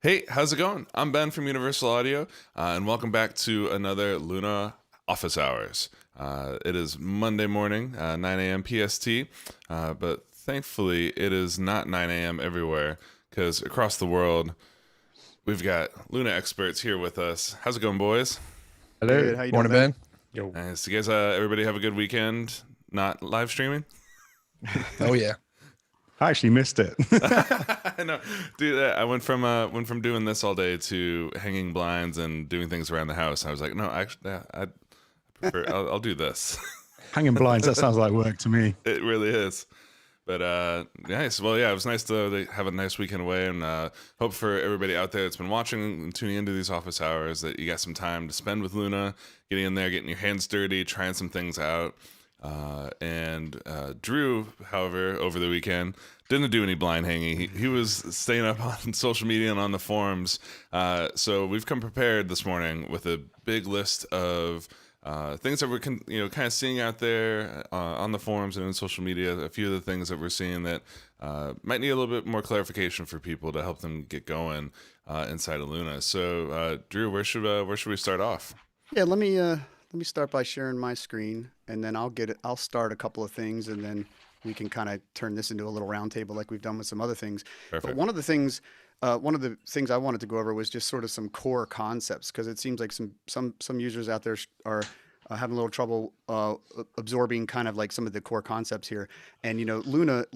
Hey, how's it going? I'm Ben from Universal Audio, and welcome back to another Luna Office Hours. It is Monday morning, 9 a.m. PST, but thankfully it is not 9 a.m. everywhere, because across the world, we've got Luna experts here with us. How's it going, boys? Hello. Good. How you doing, Morning, Ben? Ben. Yo. Nice. You guys, everybody have a good weekend, not live streaming? Oh yeah. I actually missed it. I know, dude. I went from doing this all day to hanging blinds and doing things around the house. I was like, no, actually, I prefer. I'll do this. Hanging blinds, that sounds like work to me. It really is. But nice. Well, yeah, it was nice to have a nice weekend away, and hope for everybody out there that's been watching and tuning into these office hours that you got some time to spend with Luna, getting in there, getting your hands dirty, trying some things out. And Drew, however, over the weekend didn't do any blind hanging. He was staying up on social media and on the forums. So we've come prepared this morning with a big list of things that we're kind of seeing out there on the forums and in social media. A few of the things that we're seeing that might need a little bit more clarification for people to help them get going inside of Luna. So Drew, where should we start off? Yeah, let me start by sharing my screen, and then I'll start a couple of things, and then we can kind of turn this into a little roundtable like we've done with some other things. Perfect. But one of the things I wanted to go over was just sort of some core concepts, because it seems like some users out there are having a little trouble absorbing kind of like some of the core concepts here. And Luna,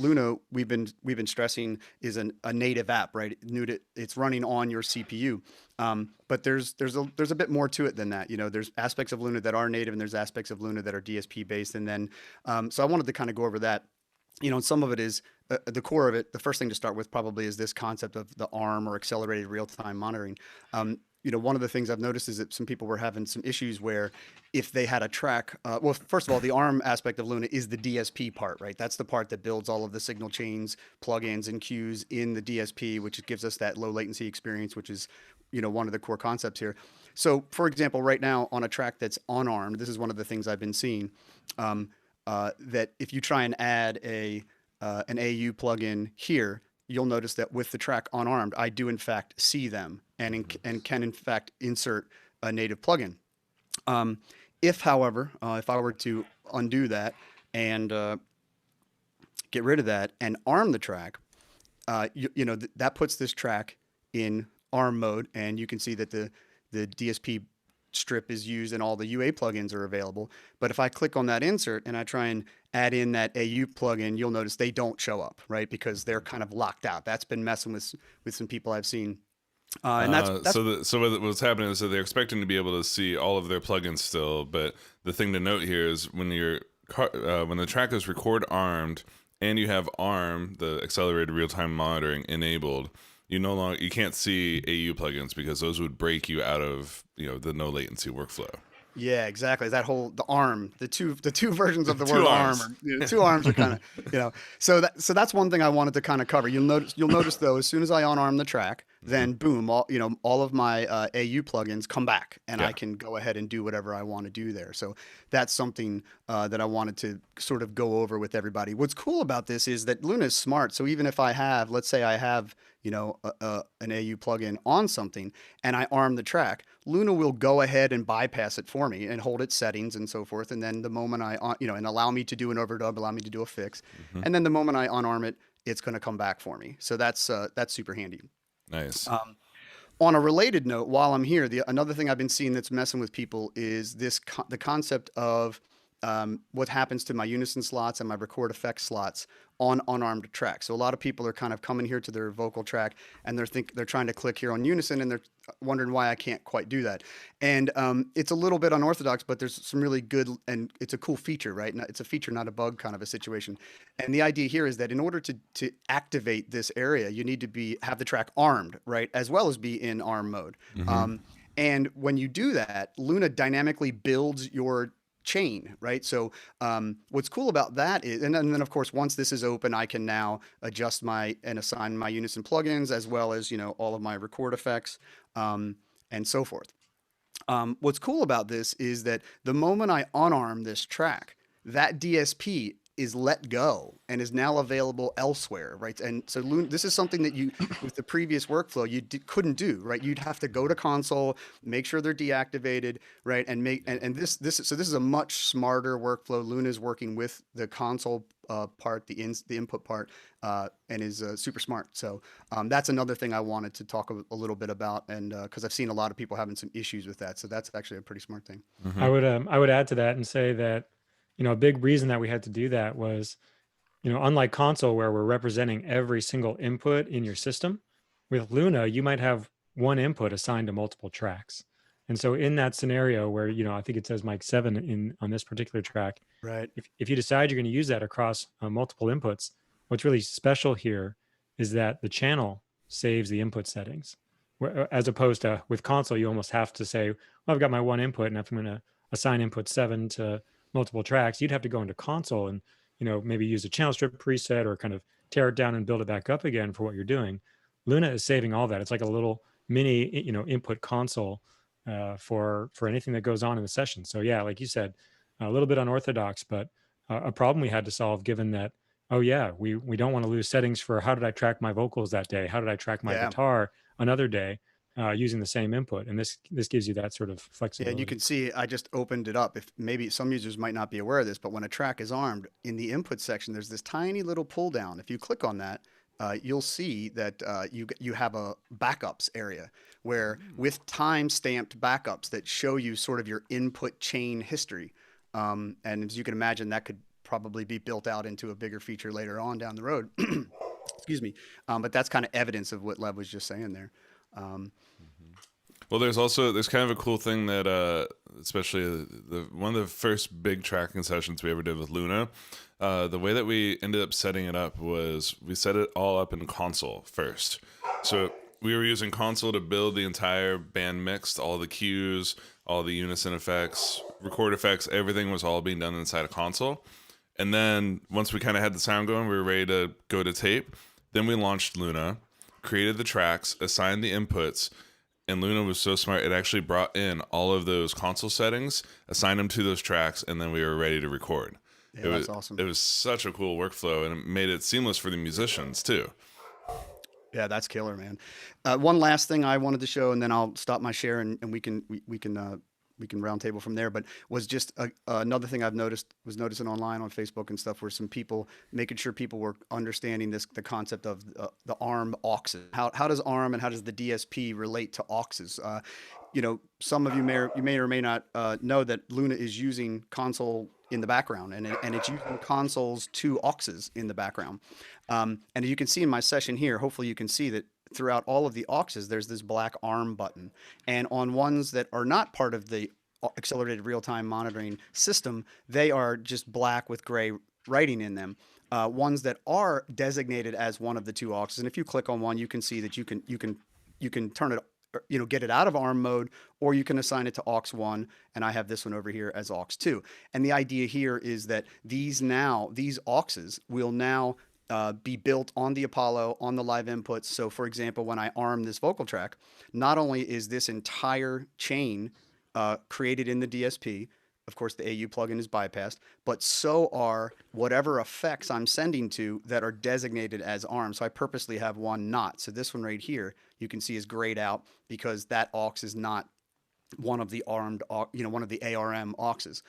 we've been stressing is a native app, right? It's running on your CPU. But there's a bit more to it than that. There's aspects of Luna that are native, and there's aspects of Luna that are DSP based. And then so I wanted to kind of go over that. And some of it is the core of it. The first thing to start with probably is this concept of the ARM, or accelerated real-time monitoring. One of the things I've noticed is that some people were having some issues where if they had a track, well, first of all, the ARM aspect of Luna is the DSP part, right? That's the part that builds all of the signal chains, plugins, and queues in the DSP, which gives us that low latency experience, which is, one of the core concepts here. So, for example, right now on a track that's unarmed, this is one of the things I've been seeing. That if you try and add an AU plugin here, you'll notice that with the track unarmed, I do in fact see them and can in fact insert a native plugin. If, however, if I were to undo that and get rid of that and arm the track, that puts this track in ARM mode, and you can see that the DSP strip is used and all the UA plugins are available. But if I click on that insert and I try and add in that AU plugin, you'll notice they don't show up, right? Because they're kind of locked out. That's been messing with some people I've seen. And that's so what's happening is that they're expecting to be able to see all of their plugins still, but the thing to note here is when when the track is record armed and you have ARM, the accelerated real-time monitoring, enabled, you can't see AU plugins because those would break you out of the no latency workflow. Yeah, exactly. The ARM, the two versions of the Two word arms. ARM, two arms are kind of, So that's one thing I wanted to kind of cover. You'll notice though, as soon as I unarm the track, then boom, all of my AU plugins come back, and Yeah. I can go ahead and do whatever I want to do there. So that's something that I wanted to sort of go over with everybody. What's cool about this is that Luna is smart. So even if let's say I have an AU plugin on something and I arm the track, Luna will go ahead and bypass it for me and hold its settings and so forth. And then the moment and allow me to do an overdub, allow me to do a fix. And then the moment I unarm it, it's going to come back for me. So that's super handy. Nice. On a related note, while I'm here, another thing I've been seeing that's messing with people is the concept of what happens to my unison slots and my record effects slots on unarmed tracks. So a lot of people are kind of coming here to their vocal track and they're trying to click here on unison, and they're wondering why I can't quite do that. And it's a little bit unorthodox, but there's some really good, and it's a cool feature, right? It's a feature, not a bug kind of a situation. And the idea here is that in order to activate this area, you need to have the track armed, right? As well as be in ARM mode. And when you do that, Luna dynamically builds your chain, right? So what's cool about that is, and then of course, once this is open, I can now adjust and assign my unison plugins, as well as, all of my record effects and so forth. What's cool about this is that the moment I unarm this track, that DSP is let go and is now available elsewhere, right? And so this is something that you, with the previous workflow, you couldn't do, right? You'd have to go to console, make sure they're deactivated, right? And so this is a much smarter workflow. Luna's working with the console part, the input part, and is super smart. So that's another thing I wanted to talk a little bit about, and because I've seen a lot of people having some issues with that. So that's actually a pretty smart thing. Mm-hmm. I would add to that and say that, a big reason that we had to do that was, unlike console where we're representing every single input in your system, with Luna, you might have one input assigned to multiple tracks. And so in that scenario where, I think it says mic 7 on this particular track, right? If you decide you're going to use that across multiple inputs, what's really special here is that the channel saves the input settings. As opposed to with console, you almost have to say, well, I've got my one input, and if I'm going to assign input 7 to multiple tracks, you'd have to go into console and, maybe use a channel strip preset or kind of tear it down and build it back up again for what you're doing. Luna is saving all that. It's like a little mini, input console for anything that goes on in the session. So yeah, like you said, a little bit unorthodox, but a problem we had to solve given that, oh yeah, we don't want to lose settings for how did I track my vocals that day? How did I track my guitar another day using the same input? And this gives you that sort of flexibility. Yeah, and you can see I just opened it up. If maybe some users might not be aware of this, but when a track is armed, in the input section, there's this tiny little pull down. If you click on that, you'll see that you have a backups area where with time-stamped backups that show you sort of your input chain history. And as you can imagine, that could probably be built out into a bigger feature later on down the road. Excuse me. But that's kind of evidence of what Lev was just saying there. Well, there's kind of a cool thing that, especially one of the first big tracking sessions we ever did with Luna, the way that we ended up setting it up was we set it all up in console first. So we were using console to build the entire band mix, all the cues, all the unison effects, record effects, everything was all being done inside a console. And then once we kind of had the sound going, we were ready to go to tape. Then we launched Luna, created the tracks, assigned the inputs, and Luna was so smart, it actually brought in all of those console settings, assigned them to those tracks, and then we were ready to record. Yeah, that's awesome. It was such a cool workflow, and it made it seamless for the musicians, too. Yeah, that's killer, man. One last thing I wanted to show, and then I'll stop my share, and we can roundtable from there. But was just another thing I've was noticing online on Facebook and stuff, where some people making sure people were understanding the concept of the ARM auxes. How does ARM and how does the DSP relate to auxes? Some of you may or may not know that Luna is using console in the background, and it's using console's 2 auxes in the background. And you can see in my session here, hopefully you can see that throughout all of the auxes, there's this black ARM button. And on ones that are not part of the accelerated real-time monitoring system, they are just black with gray writing in them. Ones that are designated as one of the 2 auxes, and if you click on one, you can see that you can turn it, get it out of ARM mode, or you can assign it to aux 1, and I have this one over here as aux 2. And the idea here is that these auxes will now be built on the Apollo, on the live inputs. So for example, when I arm this vocal track, not only is this entire chain created in the DSP, of course the AU plugin is bypassed, but so are whatever effects I'm sending to that are designated as ARM. So I purposely have one not. So this one right here, you can see is grayed out because that aux is not one of the armed, one of the ARM auxes.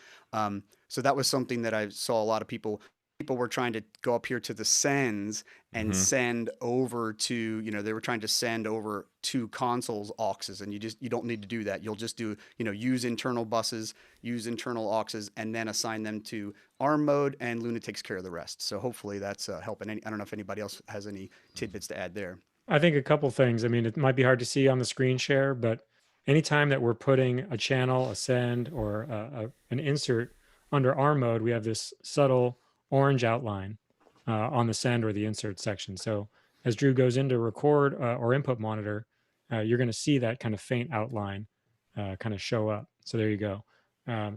So that was something that I saw a lot of people were trying to go up here to the sends and send over to, they were trying to send over to consoles auxes, and you don't need to do that. You'll just do, use internal buses, use internal auxes, and then assign them to ARM mode, and Luna takes care of the rest. So hopefully that's helping. I don't know if anybody else has any tidbits to add there. I think a couple things. I mean, it might be hard to see on the screen share, but anytime that we're putting a channel, a send, or an insert under ARM mode, we have this subtle orange outline on the send or the insert section. So as Drew goes into record or input monitor, you're going to see that kind of faint outline kind of show up. So there you go.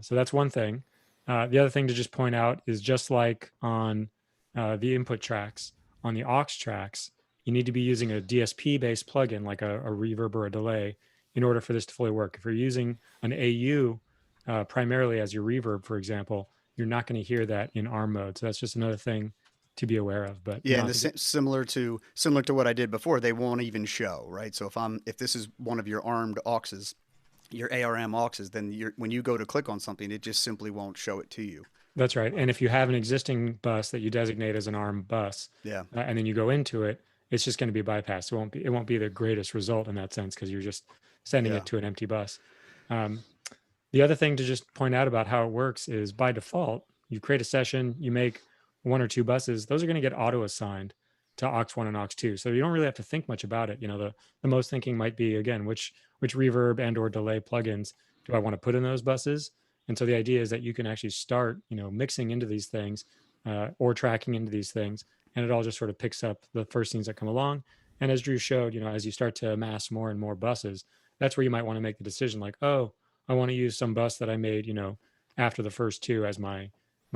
So that's one thing. The other thing to just point out is just like on the input tracks, on the aux tracks, you need to be using a DSP-based plugin like a reverb or a delay in order for this to fully work. If you're using an AU primarily as your reverb, for example, you're not going to hear that in ARM mode. So that's just another thing to be aware of. But Yeah, and similar to what I did before, they won't even show, right? So if this is one of your armed auxes, your ARM auxes, then when you go to click on something, it just simply won't show it to you. That's right. And if you have an existing bus that you designate as an ARM bus, Yeah, and then you go into it, it's just going to be bypassed. It won't be the greatest result in that sense because you're just sending Yeah. it to an empty bus. The other thing to just point out about how it works is by default, you create a session, you make 1 or 2 buses, those are going to get auto assigned to aux1 and aux2. So you don't really have to think much about it. You know, the most thinking might be, again, which reverb and or delay plugins do I want to put in those buses? And so the idea is that you can actually start, you know, mixing into these things or tracking into these things, and it all just sort of picks up the first things that come along. And as Drew showed, you know, as you start to amass more and more buses, that's where you might want to make the decision like, oh, I want to use some bus that I made, you know, after the first 2 as my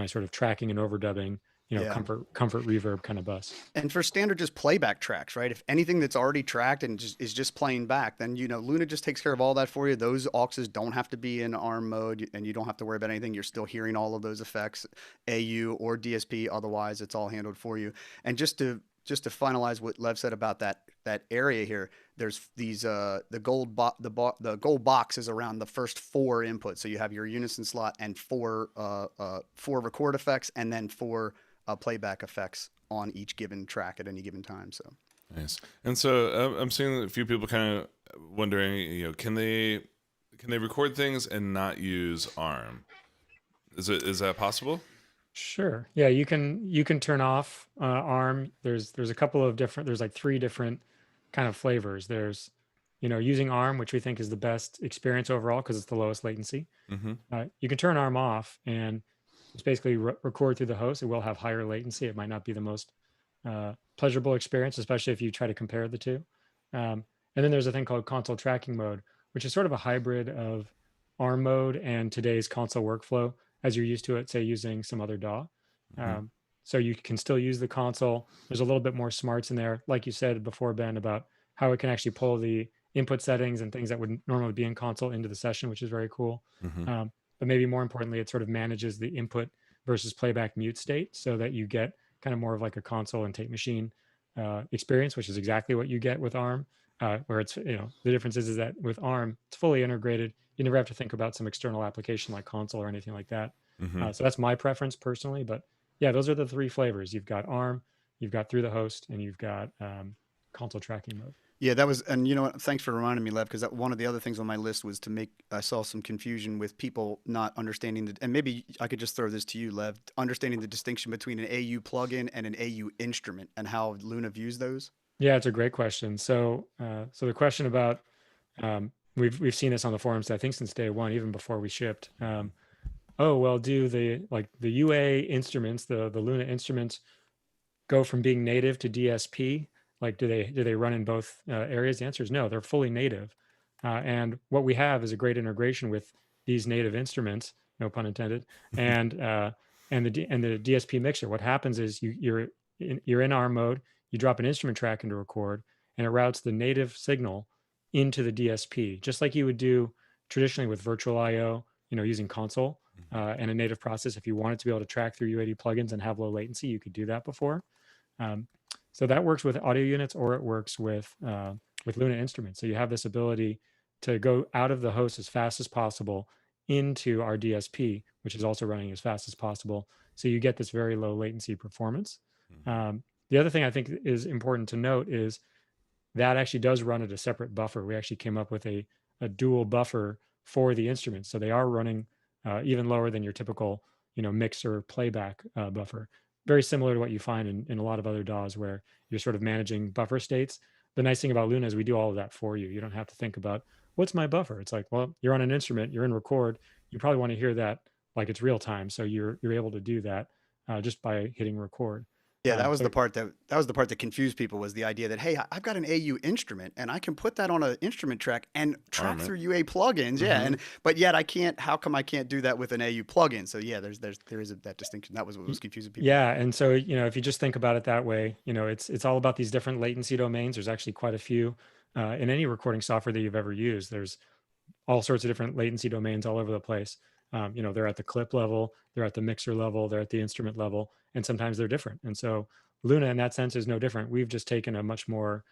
sort of tracking and overdubbing, you know, Yeah. comfort reverb kind of bus. And for standard just playback tracks, right? If anything that's already tracked and is just playing back, then, you know, Luna just takes care of all that for you. Those auxes don't have to be in ARM mode, and you don't have to worry about anything. You're still hearing all of those effects, AU or DSP. Otherwise, it's all handled for you. And just to finalize what Lev said about that area here, there's these the gold box is around the first 4 inputs. So you have your unison slot and 4 record effects, and then 4 playback effects on each given track at any given time. So nice. And so I'm seeing a few people kind of wondering, you know, can they record things and not use ARM? Is that possible? Sure. Yeah, you can turn off ARM. There's a couple of different. There's like 3 different kind of flavors. There's, you know, using ARM, which we think is the best experience overall because it's the lowest latency. Mm-hmm. You can turn ARM off and it's basically record through the host. It will have higher latency. It might not be the most pleasurable experience, especially if you try to compare the 2. And then there's a thing called console tracking mode, which is sort of a hybrid of ARM mode and today's console workflow as you're used to it, say using some other DAW. Mm-hmm. So you can still use the console. There's a little bit more smarts in there, like you said before, Ben, about how it can actually pull the input settings and things that would normally be in console into the session, which is very cool. Mm-hmm. But maybe more importantly, it sort of manages the input versus playback mute state so that you get kind of more of like a console and tape machine experience, which is exactly what you get with ARM, where it's, you know, the difference is that with ARM, it's fully integrated. You never have to think about some external application like console or anything like that. Mm-hmm. So that's my preference personally. But yeah, those are the 3 flavors. You've got ARM, you've got through the host, and you've got console tracking mode. yeah, that was, and you know what? Thanks for reminding me, Lev, because one of the other things on my list was I saw some confusion with people not understanding and maybe I could just throw this to you, Lev, understanding the distinction between an AU plugin and an AU instrument and how Luna views those. Yeah, it's a great question. So, so the question about we've seen this on the forums, I think since day 1, even before we shipped. Oh, well, do the UA instruments, the Luna instruments, go from being native to DSP? Like, do they run in both areas? The answer is no. They're fully native, and what we have is a great integration with these native instruments, no pun intended, and the DSP mixer. What happens is you're in ARM mode. You drop an instrument track into record, and it routes the native signal into the DSP, just like you would do traditionally with virtual I/O, you know, using console and a native process. If you wanted to be able to track through UAD plugins and have low latency, you could do that before. So that works with audio units, or it works with Luna instruments. So you have this ability to go out of the host as fast as possible into our DSP, which is also running as fast as possible. So you get this very low latency performance. The other thing I think is important to note is that actually does run at a separate buffer. We actually came up with a dual buffer for the instruments. So they are running even lower than your typical, you know, mixer playback buffer. Very similar to what you find in a lot of other DAWs where you're sort of managing buffer states. The nice thing about Luna is we do all of that for you. You don't have to think about what's my buffer. It's like, well, you're on an instrument, you're in record. You probably want to hear that like it's real time. So you're able to do that just by hitting record. Yeah, that was the part that confused people, was the idea that, hey, I've got an AU instrument and I can put that on an instrument track and track through UA plugins. Yeah, but yet I can't. How come I can't do that with an AU plugin? So yeah, there is that distinction. That was what was confusing people. Yeah, and so, you know, if you just think about it that way, you know, it's all about these different latency domains. There's actually quite a few in any recording software that you've ever used. There's all sorts of different latency domains all over the place. They're at the clip level, they're at the mixer level, they're at the instrument level, and sometimes they're different. And so Luna, in that sense, is no different. We've just taken a much more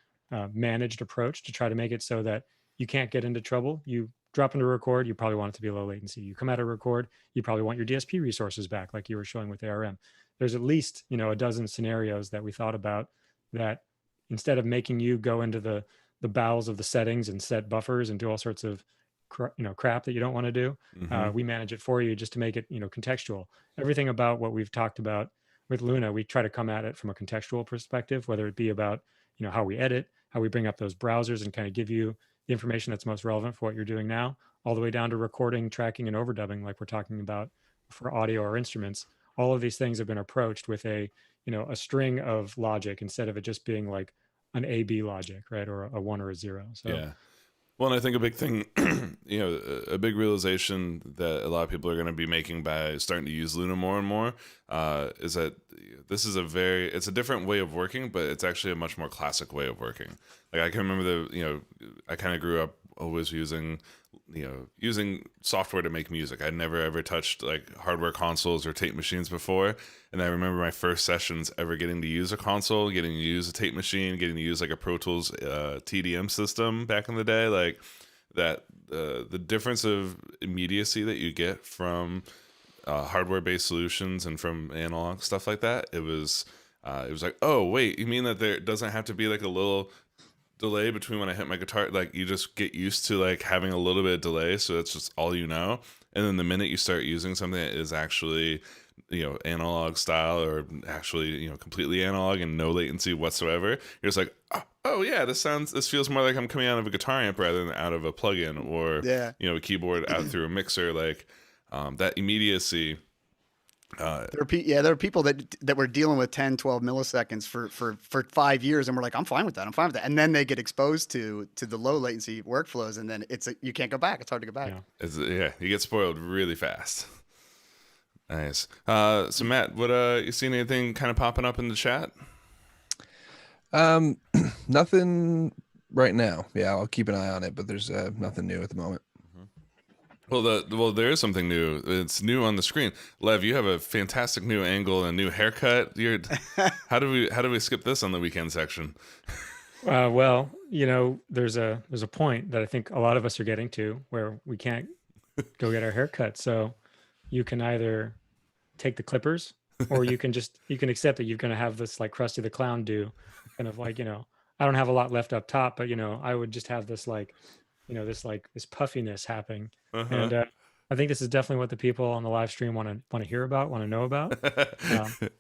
managed approach to try to make it so that you can't get into trouble. You drop into record, you probably want it to be low latency. You come out of record, you probably want your DSP resources back, like you were showing with ARM. There's at least a dozen scenarios that we thought about that instead of making you go into the bowels of the settings and set buffers and do all sorts of crap that you don't want to do, we manage it for you just to make it contextual. Everything about what we've talked about with Luna, we try to come at it from a contextual perspective, whether it be about how we edit, how we bring up those browsers and kind of give you the information that's most relevant for what you're doing now, all the way down to recording, tracking, and overdubbing, like we're talking about for audio or instruments. All of these things have been approached with a string of logic instead of it just being like an A/B logic, right, or a 1 or a 0. So yeah. Well, and I think a big thing, a big realization that a lot of people are going to be making by starting to use Luna more and more is that this is it's a different way of working, but it's actually a much more classic way of working. Like I can remember I kind of grew up always using software to make music. I'd never ever touched like hardware consoles or tape machines before. And I remember my first sessions ever getting to use a console, getting to use a tape machine, getting to use like a Pro Tools TDM system back in the day. Like that, the difference of immediacy that you get from hardware-based solutions and from analog stuff like that. It was like, oh wait, you mean that there doesn't have to be like a little delay between when I hit my guitar? Like you just get used to like having a little bit of delay, so that's just all you know. And then the minute you start using something that is actually analog style or actually completely analog and no latency whatsoever, you're just like, oh yeah, this feels more like I'm coming out of a guitar amp rather than out of a plugin or a keyboard out through a mixer. Like that immediacy. There are people that were dealing with 10, 12 milliseconds for 5 years, and we're like, I'm fine with that. And then they get exposed to the low latency workflows, and then you can't go back. It's hard to go back. You get spoiled really fast. Nice. So Matt, what you seen anything kind of popping up in the chat? Nothing right now. Yeah, I'll keep an eye on it, but there's nothing new at the moment. Well, there is something new. It's new on the screen. Lev, you have a fantastic new angle and a new haircut. How do we skip this on the weekend section? Well, there's a point that I think a lot of us are getting to where we can't go get our haircut. So you can either take the clippers or you can accept that you're going to have this like Krusty the Clown do, kind of like, I don't have a lot left up top, but I would just have this like, this puffiness happening. And I think this is definitely what the people on the live stream want to hear about, want to know about.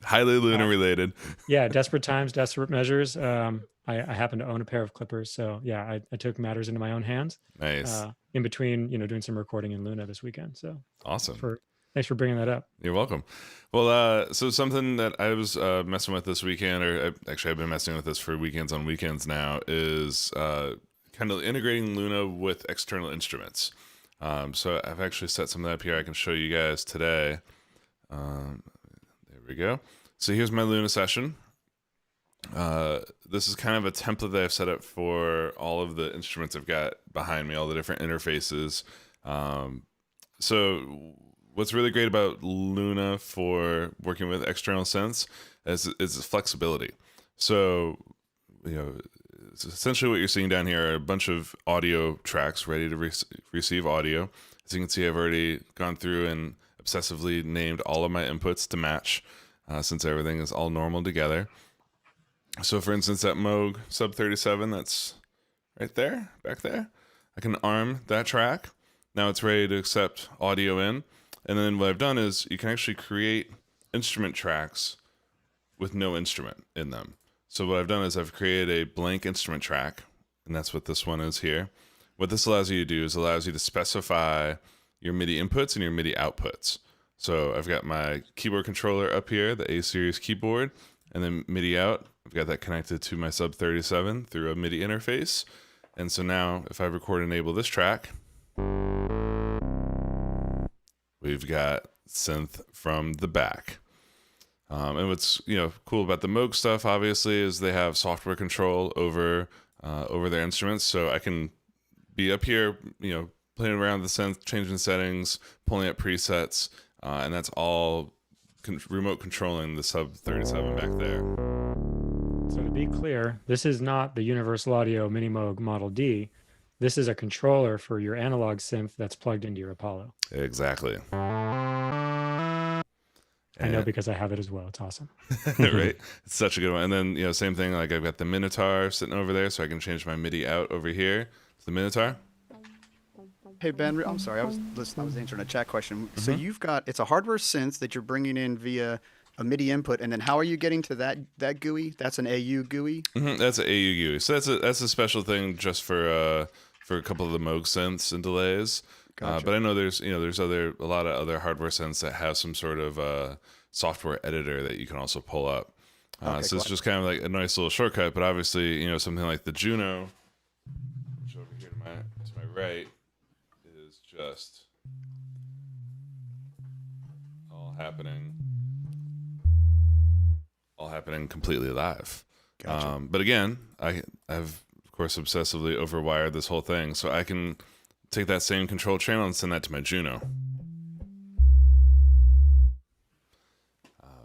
Highly Luna related. Yeah, desperate times, desperate measures. I happen to own a pair of clippers, so yeah, I took matters into my own hands. Nice. In between, doing some recording in Luna this weekend. So awesome. Thanks for bringing that up. You're welcome. Well, so something that I was messing with this weekend, I've been messing with this for weekends on weekends now, is kind of integrating Luna with external instruments. So I've actually set something up here I can show you guys today. There we go. So here's my Luna session. This is kind of a template that I've set up for all of the instruments I've got behind me, all the different interfaces. So what's really great about Luna for working with external synths is its flexibility. So, essentially what you're seeing down here are a bunch of audio tracks ready to receive audio. As you can see, I've already gone through and obsessively named all of my inputs to match, since everything is all normal together. So for instance, that Moog sub 37, that's right there, back there, I can arm that track. Now it's ready to accept audio in. And then what I've done is you can actually create instrument tracks with no instrument in them. So what I've done is I've created a blank instrument track, and that's what this one is here. What this allows you to do is allows you to specify your MIDI inputs and your MIDI outputs. So I've got my keyboard controller up here, the A-series keyboard, and then MIDI out. I've got that connected to my sub 37 through a MIDI interface. And so now if I record and enable this track, we've got synth from the back. And what's cool about the Moog stuff, obviously, is they have software control over their instruments. So I can be up here, playing around with the synth, changing settings, pulling up presets, and that's all remote controlling the sub 37 back there. So to be clear, this is not the Universal Audio Minimoog Model D. This is a controller for your analog synth that's plugged into your Apollo. Exactly. I know because I have it as well. It's awesome. Right? It's such a good one. And then, same thing, like I've got the Minotaur sitting over there, so I can change my MIDI out over here to the Minotaur. Hey Ben, I'm sorry, I was answering a chat question. So you've got, it's a hardware synth that you're bringing in via a MIDI input, and then how are you getting to that GUI? That's an AU GUI. That's an AU GUI. So that's a special thing just for a couple of the Moog synths and delays. Gotcha. But I know there's a lot of other hardware synths that have some sort of software editor that you can also pull up. So it's just kind of like a nice little shortcut. But obviously, something like the Juno, which over here to my right, is just all happening completely live. Gotcha. But again, I've of course obsessively overwired this whole thing, so I can take that same control channel and send that to my Juno,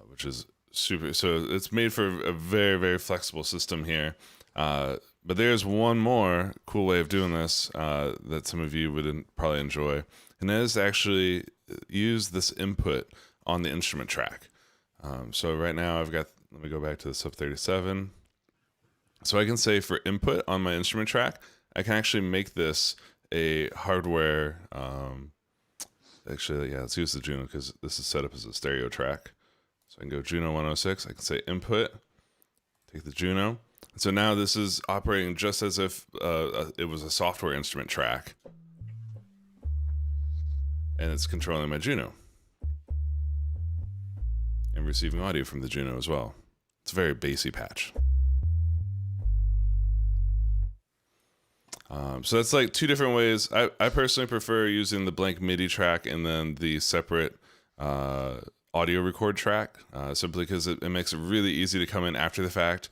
which is super. So it's made for a very, very flexible system here. But there's one more cool way of doing this that some of you would probably enjoy, and that is to actually use this input on the instrument track. So right now let me go back to the sub 37. So I can say for input on my instrument track, I can actually make this a hardware. Let's use the Juno because this is set up as a stereo track. So I can go Juno 106. I can say input, take the Juno. So now this is operating just as if it was a software instrument track, and it's controlling my Juno and receiving audio from the Juno as well. It's a very bassy patch. So that's like two different ways. I personally prefer using the blank MIDI track and then the separate audio record track, simply because it makes it really easy to come in after the fact,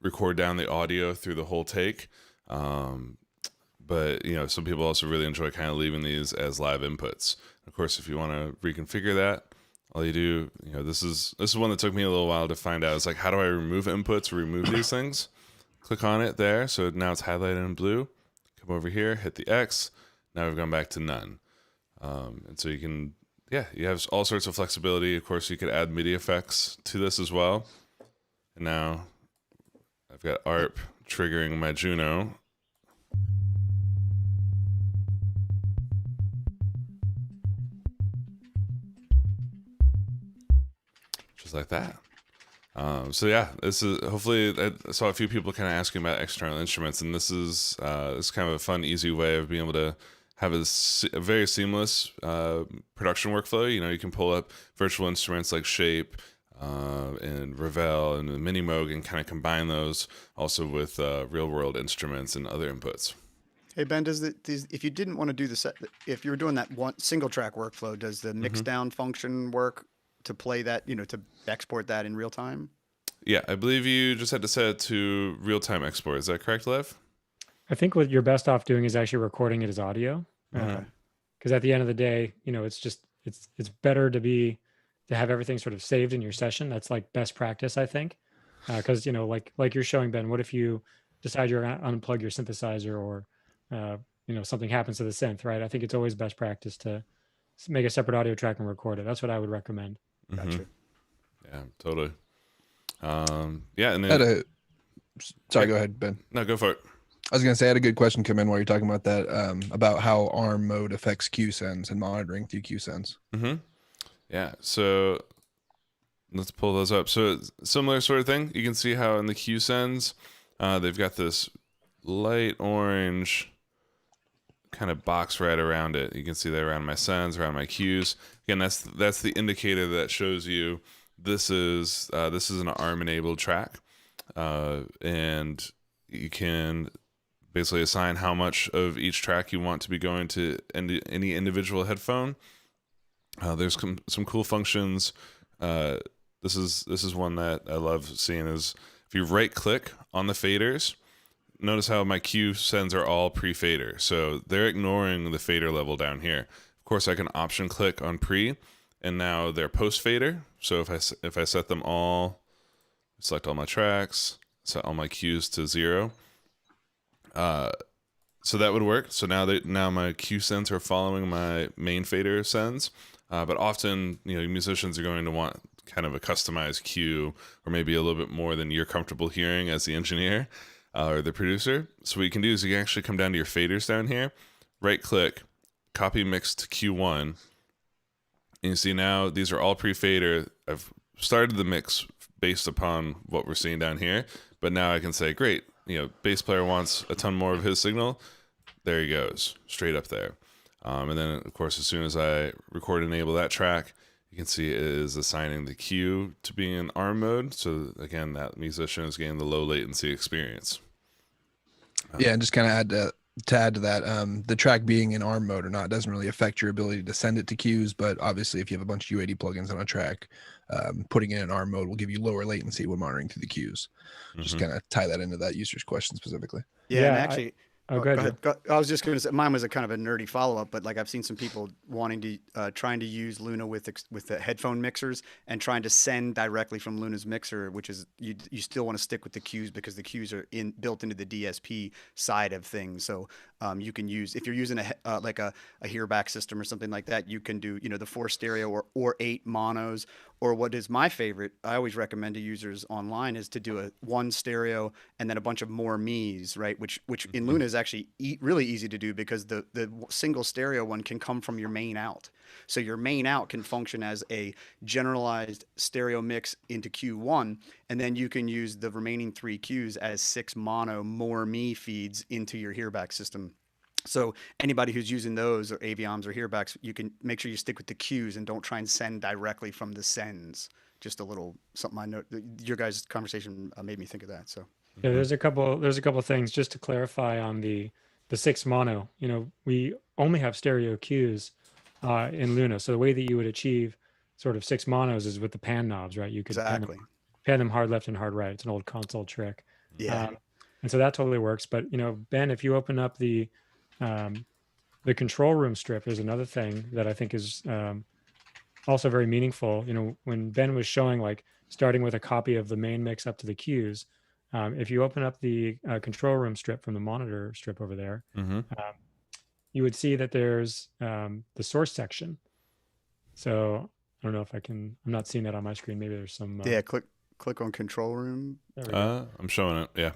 record down the audio through the whole take. But some people also really enjoy kind of leaving these as live inputs. Of course, if you want to reconfigure that, all you do, this is one that took me a little while to find out. It's like, how do I remove inputs, remove these things? Click on it there. So now it's highlighted in blue. Come over here, hit the X. Now we've gone back to none. And so you have all sorts of flexibility. Of course, you could add MIDI effects to this as well. And now I've got ARP triggering my Juno. Just like that. This is hopefully. I saw a few people kind of asking about external instruments, and this is kind of a fun, easy way of being able to have a very seamless production workflow. You can pull up virtual instruments like Shape and Ravel and Minimoog and kind of combine those also with real world instruments and other inputs. Hey Ben, if you didn't want to do if you were doing that one single track workflow, does the mix down function work to play that, to export that in real time? Yeah, I believe you just had to set it to real time export. Is that correct, Lev? I think what you're best off doing is actually recording it as audio. Okay. Because at the end of the day, it's better to have everything sort of saved in your session. That's like best practice, I think. Because like you're showing, Ben, what if you decide you're going to unplug your synthesizer or something happens to the synth, right? I think it's always best practice to make a separate audio track and record it. That's what I would recommend. Gotcha. Yeah, totally. And then Sorry, go ahead, Ben. No, go for it. I was going to say, I had a good question come in while you're talking about that, about how ARM mode affects Q-Sends and monitoring through Q-Sends. Yeah, so let's pull those up. So similar sort of thing. You can see how in the Q-Sends, they've got this light orange kind of box right around it. You can see that around my sends, around my Qs. Again, that's the indicator that shows you this is an ARM enabled track, and you can basically assign how much of each track you want to be going to any individual headphone. There's some cool functions. This is one that I love seeing is if you right click on the faders, notice how my Q sends are all pre-fader. So they're ignoring the fader level down here. Of course, I can option click on pre, and now they're post-fader. So if I set them all, select all my tracks, set all my Qs to 0, so that would work. So now my Q sends are following my main fader sends. But often, musicians are going to want kind of a customized cue, or maybe a little bit more than you're comfortable hearing as the engineer or the producer. So what you can do is you can actually come down to your faders down here, right click, copy mix to Q1, and you see now these are all pre-fader. I've started the mix based upon what we're seeing down here, but now I can say, great, bass player wants a ton more of his signal. There he goes, straight up there. And then, of course, as soon as I record and enable that track, you can see it is assigning the cue to being in ARM mode. So, again, that musician is getting the low latency experience. Yeah, and just kind of add to that, the track being in ARM mode or not doesn't really affect your ability to send it to queues. But obviously, if you have a bunch of U80 plugins on a track, putting it in ARM mode will give you lower latency when monitoring through the queues. Just kind of tie that into that user's question specifically. Yeah, and actually, go ahead. I was just going to say, mine was a kind of a nerdy follow-up, but like I've seen some people wanting to trying to use Luna with the headphone mixers and trying to send directly from Luna's mixer, which is you still want to stick with the cues because the cues are built into the DSP side of things. So you can use, if you're using a hearback system or something like that, you can do the 4 stereo or 8 monos. Or what is my favorite, I always recommend to users online, is to do a 1 stereo and then a bunch of more me's, right? Which in Luna is actually really easy to do because the single stereo one can come from your main out. So your main out can function as a generalized stereo mix into Q1, and then you can use the remaining 3 Qs as 6 mono more me feeds into your hearback system. So anybody who's using those or Avioms or hearbacks, you can make sure you stick with the cues and don't try and send directly from the sends. Just a little something I know. Your guys' conversation made me think of that. So yeah, there's a couple things just to clarify on the 6 mono. We only have stereo cues in Luna. So the way that you would achieve sort of 6 monos is with the pan knobs, right? You could pan them hard left and hard right. It's an old console trick. Yeah. And so that totally works. But Ben, if you open up the control room strip, there's another thing that I think is also very meaningful. When Ben was showing like starting with a copy of the main mix up to the cues, if you open up the control room strip from the monitor strip over there, you would see that there's the source section. So I don't know if I'm not seeing that on my screen. Maybe there's some. Click on control room. There we go. I'm showing it. Yeah.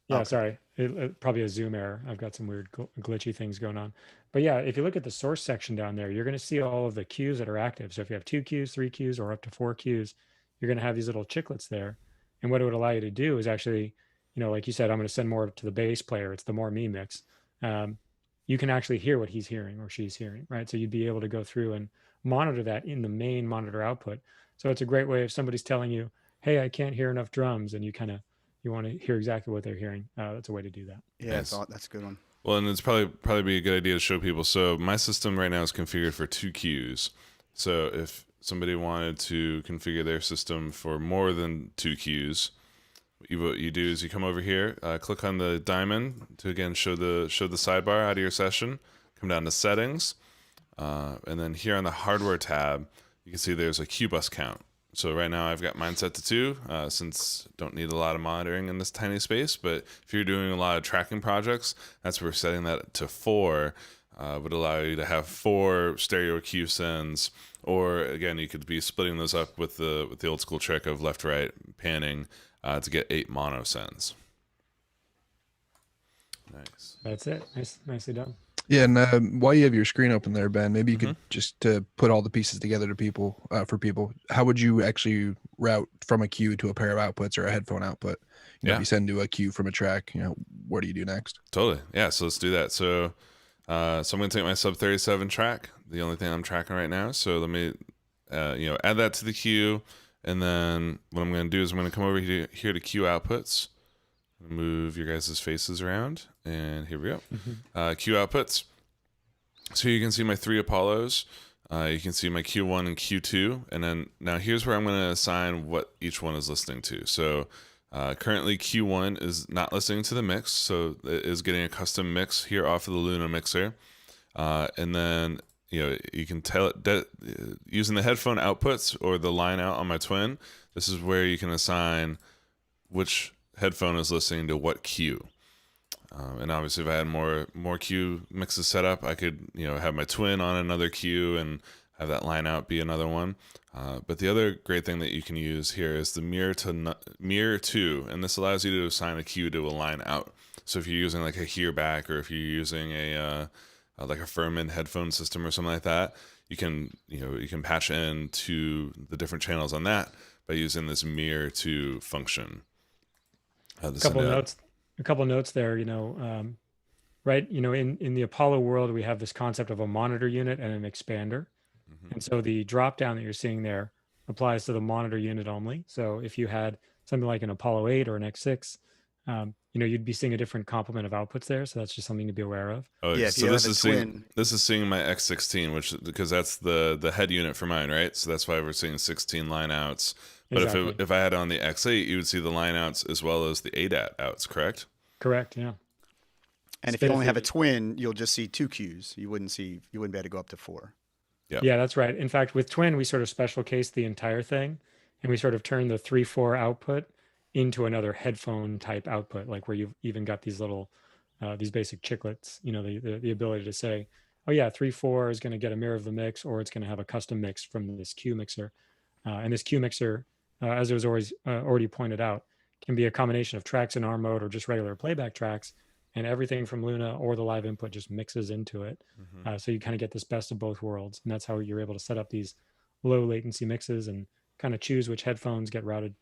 Yeah, sorry. It probably a Zoom error. I've got some weird glitchy things going on. But yeah, if you look at the source section down there, you're going to see all of the cues that are active. So if you have 2 cues, 3 cues, or up to 4 cues, you're going to have these little chiclets there. And what it would allow you to do is actually, like you said, I'm going to send more to the bass player. It's the more me mix. You can actually hear what he's hearing or she's hearing, right? So you'd be able to go through and monitor that in the main monitor output. So it's a great way if somebody's telling you, hey, I can't hear enough drums, and you want to hear exactly what they're hearing. That's a way to do that. Yeah, that's a good one. Well, and it's probably be a good idea to show people. So my system right now is configured for 2 cues. So if somebody wanted to configure their system for more than 2 cues, what you do is you come over here, click on the diamond to again show the sidebar out of your session. Come down to settings, and then here on the hardware tab, you can see there's a Q bus count. So right now I've got mine set to 2, since don't need a lot of monitoring in this tiny space. But if you're doing a lot of tracking projects, that's where setting that to 4 would allow you to have 4 stereo Q sends. Or again, you could be splitting those up with the old school trick of left-right panning to get 8 mono sends. Nice. That's it. Nicely done. Yeah, and while you have your screen open there, Ben, maybe you could just put all the pieces together to people. For people, how would you actually route from a cue to a pair of outputs or a headphone output? If you send to a cue from a track, what do you do next? Totally. Yeah. So let's do that. So, I'm going to take my sub 37 track, the only thing I'm tracking right now. So let me, add that to the cue, and then what I'm going to do is I'm going to come over here to cue outputs. Move your guys' faces around, and here we go. Q outputs. So you can see my 3 Apollos. You can see my Q1 and Q2, and then now here's where I'm going to assign what each one is listening to. So Currently, Q1 is not listening to the mix, so it is getting a custom mix here off of the Luna mixer. And then you can tell it using the headphone outputs or the line out on my Twin. This is where you can assign which headphone is listening to what cue. And obviously, if I had more cue mixes set up, I could have my Twin on another cue and have that line out be another one. But the other great thing that you can use here is the mirror to, and this allows you to assign a cue to a line out. So if you're using like a hear back, or if you're using a like a Furman headphone system or something like that, you can patch in to the different channels on that by using this mirror to function. A couple notes there. Right? In the Apollo world, we have this concept of a monitor unit and an expander. And so the drop down that you're seeing there applies to the monitor unit only. So if you had something like an Apollo 8 or an X6, you'd be seeing a different complement of outputs there. So that's just something to be aware of. Oh, yeah. So this is seeing my X16, because that's the head unit for mine, right? So that's why we're seeing 16 line outs. But Exactly. if I had it on the X8, you would see the line outs as well as the ADAT outs, correct? Correct. Yeah. And if you only have a Twin, you'll just see 2 cues. You wouldn't be able to go up to 4. Yeah, that's right. In fact, with Twin, we sort of special case the entire thing, and we sort of turn the 3/4 output into another headphone type output, like where you've even got these little, these basic chiclets, the ability to say, oh yeah, 3/4 is going to get a mirror of the mix, or it's going to have a custom mix from this Q mixer. And this Q mixer, as it was already pointed out, can be a combination of tracks in R mode or just regular playback tracks, and everything from Luna or the live input just mixes into it. So you kind of get this best of both worlds. And that's how you're able to set up these low latency mixes and kind of choose which headphones get routed,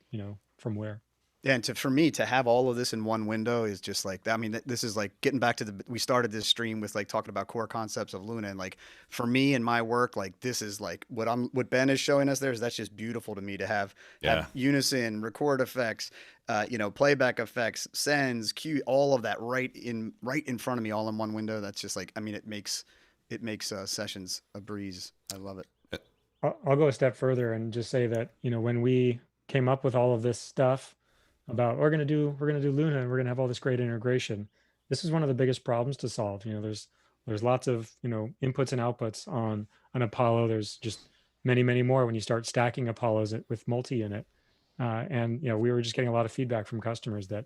from where. Yeah, and for me to have all of this in one window is just like, I mean, this is like getting back to we started this stream with like talking about core concepts of Luna, and like for me and my work, like this is like what Ben is showing us there is that's just beautiful to me to have unison, record effects, playback effects, sends, cue, all of that right in front of me, all in one window. That's just like, I mean, it makes sessions a breeze. I love it. I'll go a step further and just say that, when we came up with all of this stuff about we're gonna do Luna and we're gonna have all this great integration, this is one of the biggest problems to solve. There's lots of inputs and outputs on an Apollo. There's just many more when you start stacking Apollos with multi-unit, and we were just getting a lot of feedback from customers that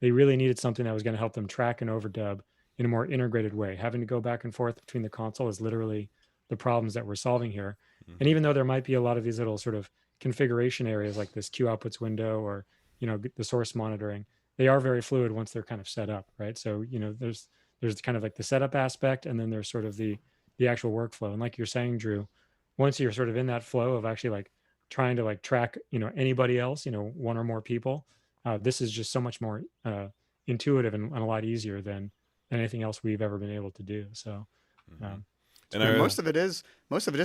they really needed something that was going to help them track and overdub in a more integrated way. Having to go back and forth between the console is literally the problems that we're solving here. And even though there might be a lot of these little sort of configuration areas like this Q outputs window or the source monitoring, they are very fluid once they're kind of set up, right? So there's kind of like the setup aspect, and then there's sort of the actual workflow. And like you're saying, Drew, once you're sort of in that flow of actually like trying to like track anybody else, one or more people, this is just so much more intuitive and a lot easier than anything else we've ever been able to do. So and most of it is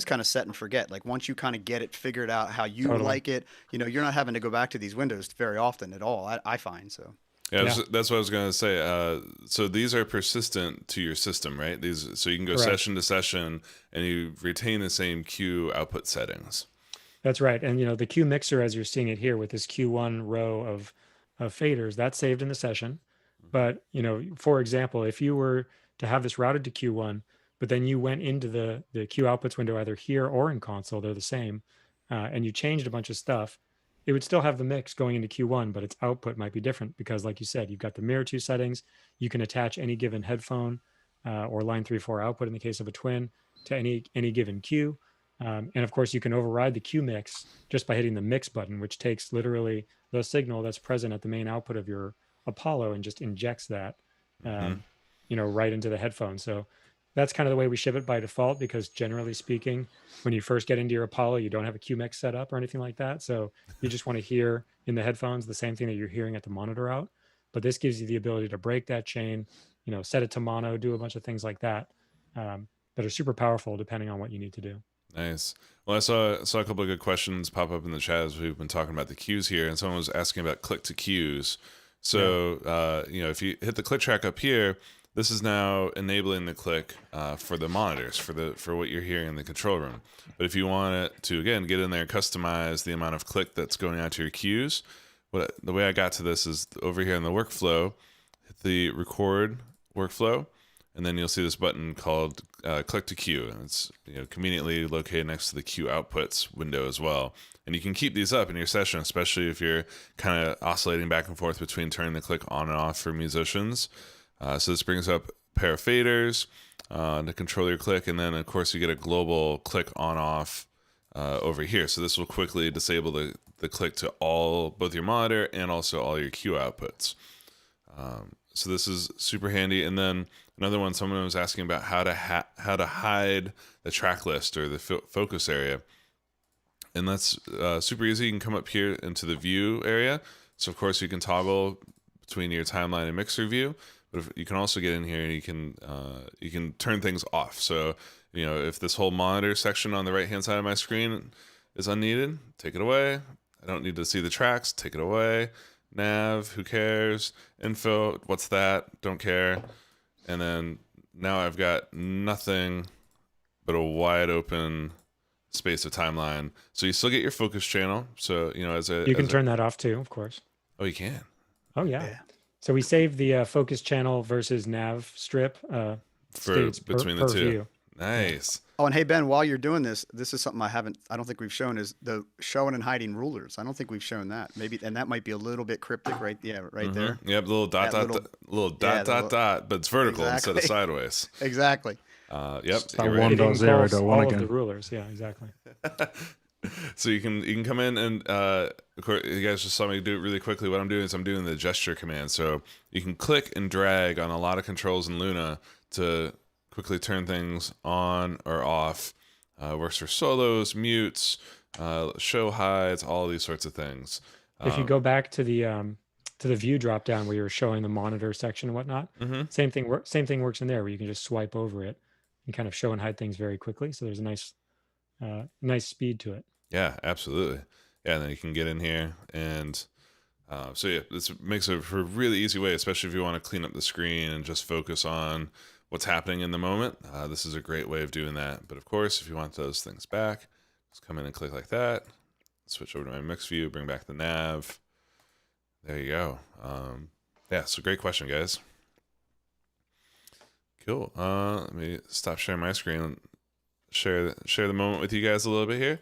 kind of set and forget. Like once you kind of get it figured out how you like it, you're not having to go back to these windows very often at all. I find so. Yeah, that's what I was going to say. So these are persistent to your system, right? So you can go session to session and you retain the same Q output settings. That's right. And the Q mixer, as you're seeing it here with this Q1 row of faders, that's saved in the session. But for example, if you were to have this routed to Q1, but then you went into the Q outputs window either here or in console, they're the same, and you changed a bunch of stuff, it would still have the mix going into Q1, but its output might be different because, like you said, you've got the mirror to settings. You can attach any given headphone or line 3/4 output in the case of a Twin to any given Q. And of course, you can override the Q mix just by hitting the mix button, which takes literally the signal that's present at the main output of your Apollo and just injects that, right into the headphone. So that's kind of the way we ship it by default, because generally speaking, when you first get into your Apollo, you don't have a Q mix set up or anything like that. So you just want to hear in the headphones the same thing that you're hearing at the monitor out. But this gives you the ability to break that chain, set it to mono, do a bunch of things like that that are super powerful depending on what you need to do. Nice. Well, I saw a couple of good questions pop up in the chat as we've been talking about the cues here, and someone was asking about click to cues. So, if you hit the click track up here, this is now enabling the click for the monitors, for what you're hearing in the control room. But if you want it to, again, get in there and customize the amount of click that's going out to your cues, the way I got to this is over here in the workflow, hit the record workflow, and then you'll see this button called click to queue. And it's conveniently located next to the queue outputs window as well. And you can keep these up in your session, especially if you're kind of oscillating back and forth between turning the click on and off for musicians. So this brings up a pair of faders to control your click, and then of course you get a global click on off over here. So this will quickly disable the click to both your monitor and also all your cue outputs. So this is super handy. And then another one, someone was asking about how to hide the track list or the focus area. And that's super easy. You can come up here into the view area. So of course you can toggle between your timeline and mixer view, but you can also get in here and you can turn things off. So if this whole monitor section on the right hand side of my screen is unneeded, take it away. I don't need to see the tracks, take it away. Nav, who cares? Info, what's that? Don't care. And then now I've got nothing but a wide open space of timeline. So you still get your focus channel. So you can turn that off too, of course. Oh, you can. Oh yeah. So we saved the focus channel versus nav strip for between the two. View. Nice. Oh, and hey Ben, while you're doing this is something I don't think we've shown, is the showing and hiding rulers. I don't think we've shown that. Maybe, and that might be a little bit cryptic, right? Yeah, right there. Yep, little dot dot, but it's vertical instead of sideways. Exactly. Yep. It involves all of the rulers. Yeah, exactly. So you can come in and of course you guys just saw me do it really quickly. What I'm doing is I'm doing the gesture command. So you can click and drag on a lot of controls in Luna to quickly turn things on or off. Works for solos, mutes, show hides, all these sorts of things. If you go back to the view drop down where you're showing the monitor section and whatnot, same thing works in there, where you can just swipe over it and kind of show and hide things very quickly. So there's a nice speed to it. Yeah, absolutely. Yeah, and then you can get in here and so yeah, this makes it for a really easy way, especially if you want to clean up the screen and just focus on what's happening in the moment. This is a great way of doing that. But of course, if you want those things back, just come in and click like that. Switch over to my mix view, bring back the nav. There you go. Yeah, so great question, guys. Cool. Let me stop sharing my screen and share the moment with you guys a little bit here.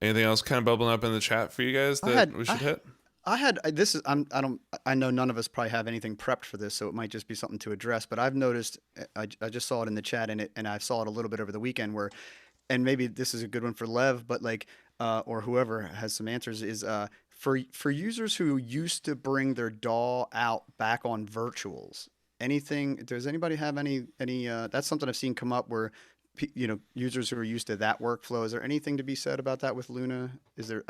Anything else kind of bubbling up in the chat for you guys that we should hit? I know none of us probably have anything prepped for this, so it might just be something to address, but I've noticed, I just saw it in the chat and I saw it a little bit over the weekend where, and maybe this is a good one for Lev, but or whoever has some answers, is for users who used to bring their DAW out back on virtuals, does anybody have any, that's something I've seen come up where, users who are used to that workflow. Is there anything to be said about that with Luna? You're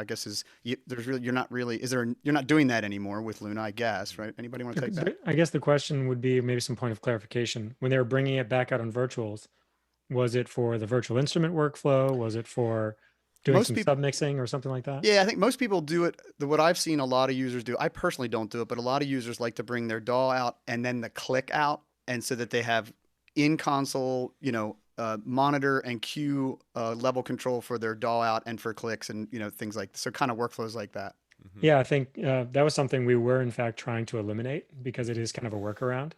not doing that anymore with Luna, I guess, right? Anybody want to take that? I guess the question would be maybe some point of clarification. When they were bringing it back out on virtuals, was it for the virtual instrument workflow? Was it for doing some sub-mixing or something like that? Yeah, I think most people do it. What I've seen a lot of users do, I personally don't do it, but a lot of users like to bring their DAW out and then the click out, and so that they have in-console, monitor and cue level control for their DAW out and for clicks and things like so kind of workflows like that. Yeah, I think that was something we were in fact trying to eliminate because it is kind of a workaround.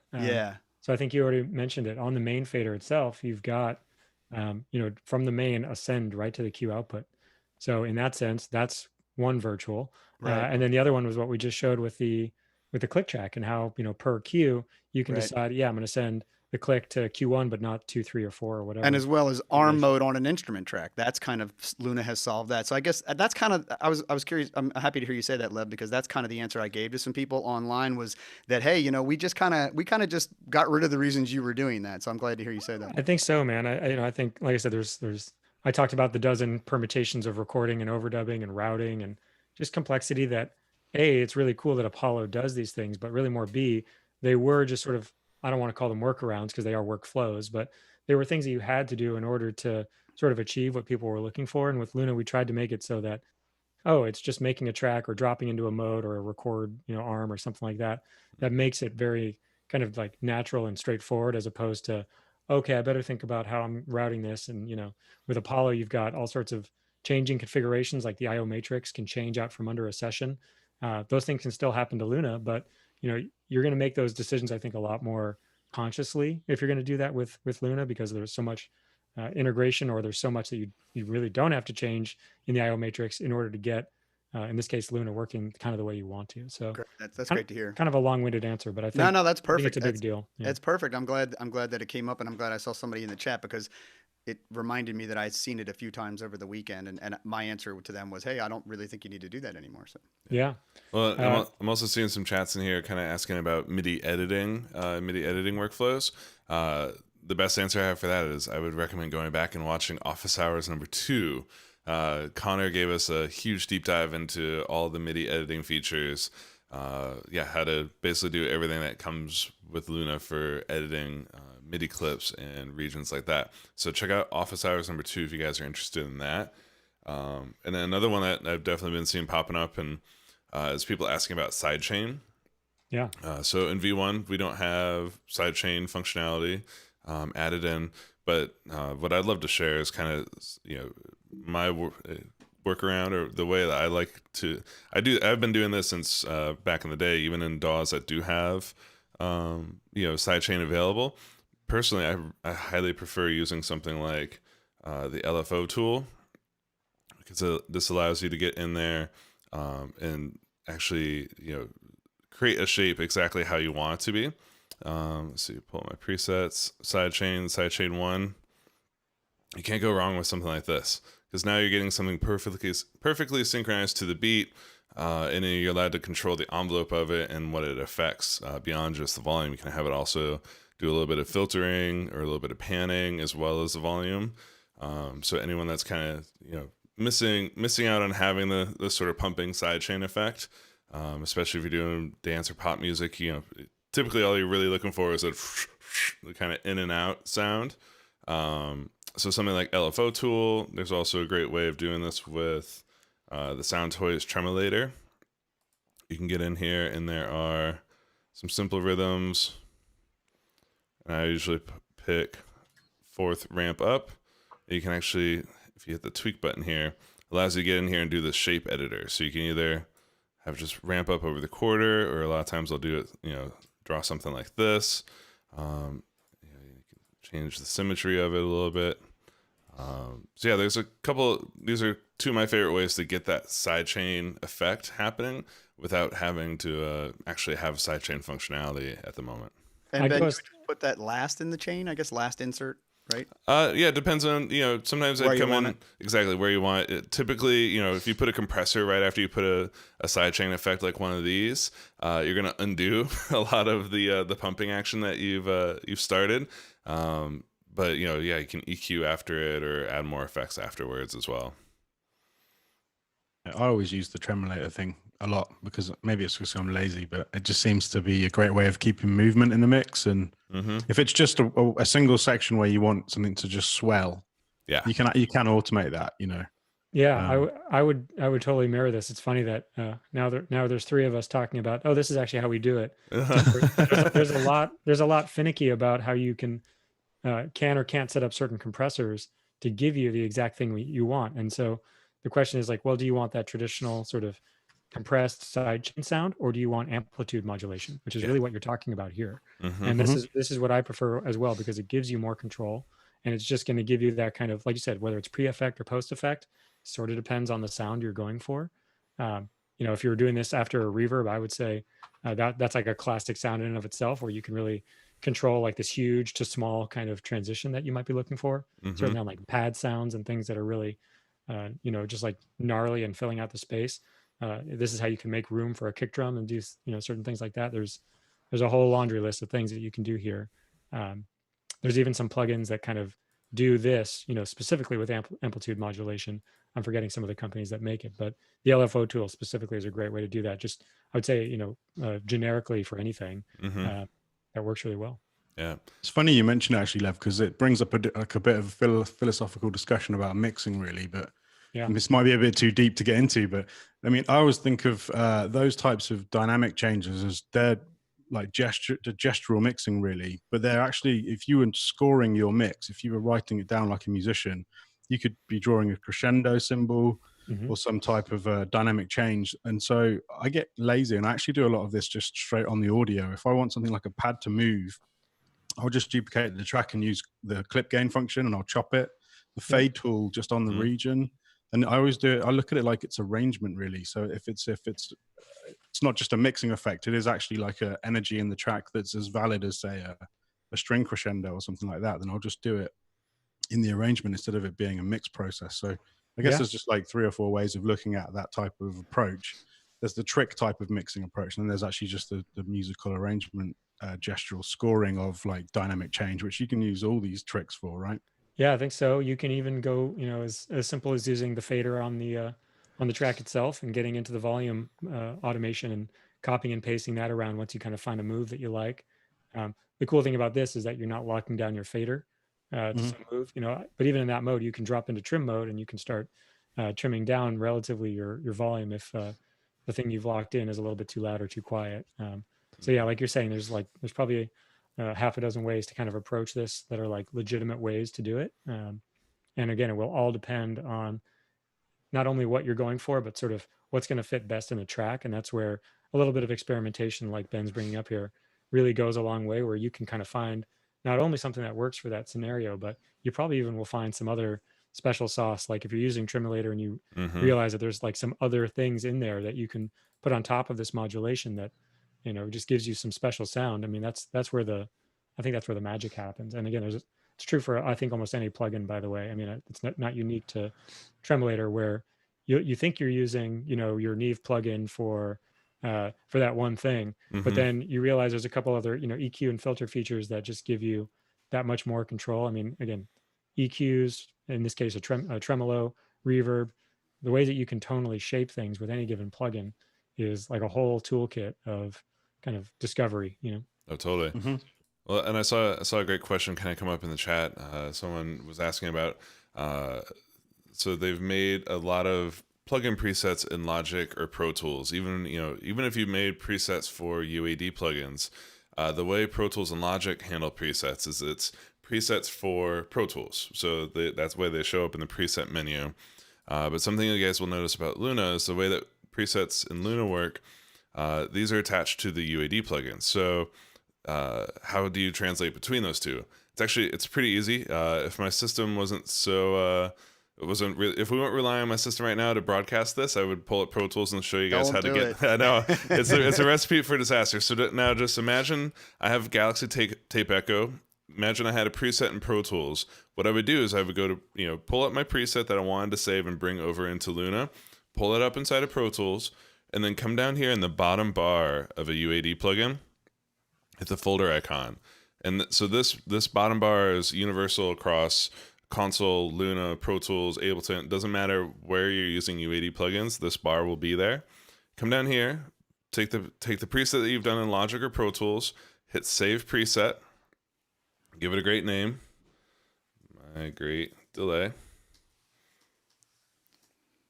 So I think you already mentioned it on the main fader itself. You've got from the main ascend right to the cue output. So in that sense, that's one virtual, right. And then the other one was what we just showed with the click track and how per cue you can decide, I'm going to send the click to Q1, but not 2, 3, or 4 or whatever. And as well as ARM mode on an instrument track. That's kind of, Luna has solved that. So I guess that's kind of, I was curious. I'm happy to hear you say that, Lev, because that's kind of the answer I gave to some people online was that, hey, we kind of just got rid of the reasons you were doing that. So I'm glad to hear you say that. I think so, man. I think, like I said, I talked about the dozen permutations of recording and overdubbing and routing and just complexity that A, it's really cool that Apollo does these things, but really more B, they were just sort of, I don't want to call them workarounds because they are workflows, but they were things that you had to do in order to sort of achieve what people were looking for. And with Luna, we tried to make it so that, it's just making a track or dropping into a mode or a record, arm or something like that. That makes it very kind of like natural and straightforward as opposed to, okay, I better think about how I'm routing this. And, with Apollo, you've got all sorts of changing configurations, like the IO matrix can change out from under a session. Those things can still happen to Luna, but you're going to make those decisions, I think, a lot more consciously if you're going to do that with Luna, because there's so much integration, or there's so much that you really don't have to change in the IO matrix in order to get, in this case, Luna working kind of the way you want to. So Great. That's great to hear. Kind of a long-winded answer, but I think No, that's I think perfect. it's a big deal. Yeah. It's perfect. I'm glad that it came up, and I'm glad I saw somebody in the chat, because it reminded me that I'd seen it a few times over the weekend, and my answer to them was, hey, I don't really think you need to do that anymore. So yeah. Well, I'm also seeing some chats in here kind of asking about MIDI editing workflows. The best answer I have for that is I would recommend going back and watching Office Hours number 2. Connor gave us a huge deep dive into all the MIDI editing features. How to basically do everything that comes with Luna for editing MIDI clips and regions like that. So check out Office Hours number 2 if you guys are interested in that. And then another one that I've definitely been seeing popping up and is people asking about Sidechain. Yeah. So in V1 we don't have Sidechain functionality added in, but what I'd love to share is kind of my workaround, or the way that I like to. I've been doing this since back in the day, even in DAWs that do have Sidechain available. Personally, I highly prefer using something like the Lfo Tool, because this allows you to get in there and actually create a shape exactly how you want it to be. Let's see, pull up my presets, Sidechain 1. You can't go wrong with something like this, because now you're getting something perfectly synchronized to the beat, and then you're allowed to control the envelope of it and what it affects beyond just the volume. You can have it also do a little bit of filtering or a little bit of panning as well as the volume. So anyone that's kind of missing out on having the sort of pumping sidechain effect, especially if you're doing dance or pop music, typically all you're really looking for is a kind of in and out sound. So something like Lfo Tool. There's also a great way of doing this with the Sound Toys Tremolator. You can get in here, and there are some simple rhythms. And I usually pick 4th ramp up. You can actually, if you hit the tweak button here, allows you to get in here and do the shape editor. So you can either have just ramp up over the quarter, or a lot of times I'll do it, draw something like this. You can change the symmetry of it a little bit. There's a couple. These are 2 of my favorite ways to get that sidechain effect happening without having to actually have sidechain functionality at the moment. And Ben, you would put that last in the chain, I guess, last insert, right? It depends on, sometimes Where I you come want in it. exactly where you want it. Typically, if you put a compressor right after you put a sidechain effect like one of these, you're going to undo a lot of the pumping action that you've started. But you can EQ after it or add more effects afterwards as well. I always use the tremolator thing a lot, because maybe it's because I'm lazy, but it just seems to be a great way of keeping movement in the mix. And if it's just a single section where you want something to just swell, you can automate that. Yeah, I would totally mirror this. It's funny that now there's 3 of us talking about, oh, this is actually how we do it. There's a lot finicky about how you can or can't set up certain compressors to give you the exact thing you want. And so the question is like, well, do you want that traditional sort of compressed sidechain sound, or do you want amplitude modulation, which is really what you're talking about here? And this is what I prefer as well, because it gives you more control, and it's just going to give you that kind of, like you said, whether it's pre-effect or post-effect, sort of depends on the sound you're going for. If you're doing this after a reverb, I would say that's like a classic sound in and of itself, where you can really control like this huge to small kind of transition that you might be looking for. Certainly on like pad sounds and things that are really, just like gnarly and filling out the space. This is how you can make room for a kick drum and do, certain things like that. There's a whole laundry list of things that you can do here. There's even some plugins that kind of do this, specifically with amplitude modulation. I'm forgetting some of the companies that make it, but the Lfo tool specifically is a great way to do that. Just, I would say, generically for anything, that works really well. Yeah, it's funny you mentioned it actually, Lev, because it brings up a bit of philosophical discussion about mixing, really. But this might be a bit too deep to get into. But I mean, I always think of those types of dynamic changes as they're like gestural mixing, really. But they're actually, if you were scoring your mix, if you were writing it down like a musician, you could be drawing a crescendo symbol, or some type of dynamic change. And so I get lazy, and I actually do a lot of this just straight on the audio. If I want something like a pad to move, I'll just duplicate the track and use the clip gain function, and I'll chop it. The fade tool just on the region. And I always do it. I look at it like it's arrangement, really. So if it's not just a mixing effect, it is actually like a energy in the track that's as valid as, say, a string crescendo or something like that. Then I'll just do it in the arrangement instead of it being a mix process. So I guess there's just like 3 or 4 ways of looking at that type of approach. There's the trick type of mixing approach, and then there's actually just the musical arrangement, gestural scoring of like dynamic change, which you can use all these tricks for, right? Yeah, I think so. You can even go, as simple as using the fader on the track itself and getting into the volume automation and copying and pasting that around once you kind of find a move that you like. The cool thing about this is that you're not locking down your fader to some move, but even in that mode, you can drop into trim mode and you can start trimming down relatively your volume if the thing you've locked in is a little bit too loud or too quiet. So yeah, like you're saying, there's probably half a dozen ways to kind of approach this that are like legitimate ways to do it. And again, it will all depend on not only what you're going for, but sort of what's going to fit best in the track. And that's where a little bit of experimentation, like Ben's bringing up here, really goes a long way, where you can kind of find not only something that works for that scenario, but you probably even will find some other special sauce. Like if you're using Tremulator and you realize that there's like some other things in there that you can put on top of this modulation that, just gives you some special sound. I mean, that's where I think that's where the magic happens. And again, it's true for, I think, almost any plugin, by the way. I mean, it's not unique to Tremulator, where you think you're using, your Neve plugin for that one thing, but then you realize there's a couple other, EQ and filter features that just give you that much more control. I mean, again, EQs, in this case, a tremolo, reverb, the way that you can tonally shape things with any given plugin is like a whole toolkit of kind of discovery, Oh, totally. Well, and I saw a great question kind of come up in the chat. Someone was asking about, so they've made a lot of plugin presets in Logic or Pro Tools. Even if you made presets for UAD plugins, the way Pro Tools and Logic handle presets is it's presets for Pro Tools. So that's why they show up in the preset menu. But something you guys will notice about Luna is the way that presets in Luna work. These are attached to the UAD plugins. So how do you translate between those two? It's pretty easy. If my system wasn't so if we weren't relying on my system right now to broadcast this, I would pull up Pro Tools and show you guys how to get. I know it's a recipe for disaster. So now just imagine I have Galaxy Tape Echo. Imagine I had a preset in Pro Tools. What I would do is I would go to pull up my preset that I wanted to save and bring over into Luna, pull it up inside of Pro Tools, and then come down here in the bottom bar of a UAD plugin, hit the folder icon. And so this bottom bar is universal across console, Luna, Pro Tools, Ableton. It doesn't matter where you're using UAD plugins, this bar will be there. Come down here, take the preset that you've done in Logic or Pro Tools, hit Save Preset, give it a great name, My Great Delay.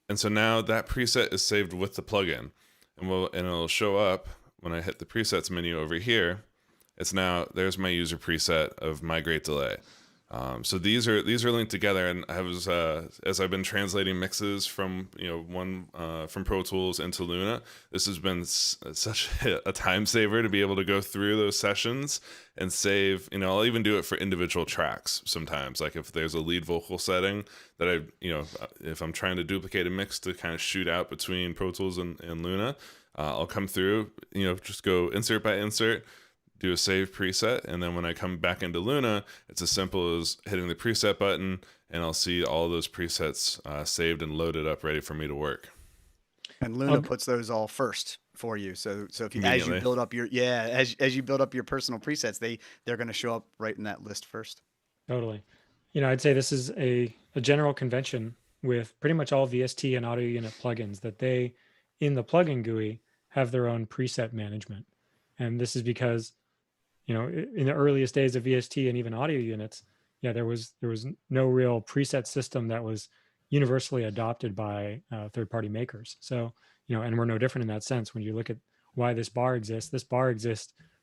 And so now that preset is saved with the plugin, and it'll show up when I hit the presets menu over here. There's my user preset of My Great Delay. So these are linked together, and as I've been translating mixes from from Pro Tools into Luna, this has been such a time saver to be able to go through those sessions and save. I'll even do it for individual tracks sometimes. Like if there's a lead vocal setting that if I'm trying to duplicate a mix to kind of shoot out between Pro Tools and Luna, I'll come through, just go insert by insert, do a save preset, and then when I come back into Luna, it's as simple as hitting the preset button, and I'll see all those presets saved and loaded up, ready for me to work. And Luna puts those all first for you. So if you, as you build up your personal presets, they're going to show up right in that list first. Totally. I'd say this is a general convention with pretty much all VST and audio unit plugins, that they, in the plugin GUI, have their own preset management. And this is because, in the earliest days of VST and even audio units, there was no real preset system that was universally adopted by third-party makers. So, and we're no different in that sense. When you look at why this bar exists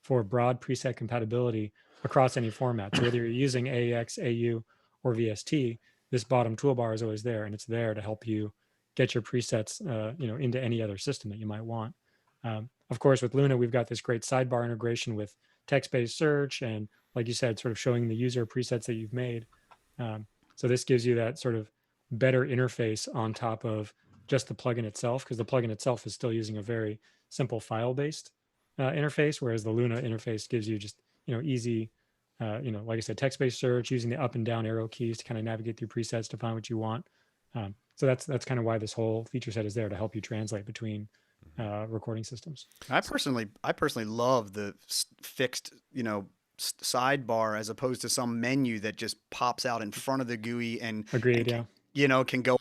for broad preset compatibility across any format. So whether you're using AEX, AU, or VST, this bottom toolbar is always there, and it's there to help you, get your presets, into any other system that you might want. Of course, with Luna, we've got this great sidebar integration with text-based search, and like you said, sort of showing the user presets that you've made. So this gives you that sort of better interface on top of just the plugin itself, because the plugin itself is still using a very simple file-based interface, whereas the Luna interface gives you just easy, like I said, text-based search, using the up and down arrow keys to kind of navigate through presets to find what you want. So that's kind of why this whole feature set is there, to help you translate between recording systems. I personally love the fixed, sidebar as opposed to some menu that just pops out in front of the GUI and Agreed. can go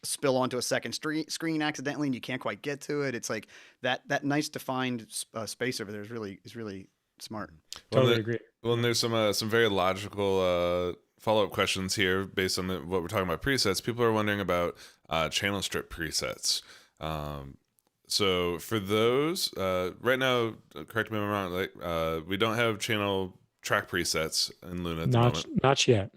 spill onto a second screen accidentally, and you can't quite get to it. It's like that nice defined space over there is really smart. Totally agree. Well, and there's some very logical follow-up questions here based on what we're talking about presets. People are wondering about channel strip presets. So for those, right now, correct me if I'm wrong, we don't have channel track presets in Luna at the moment. Not yet.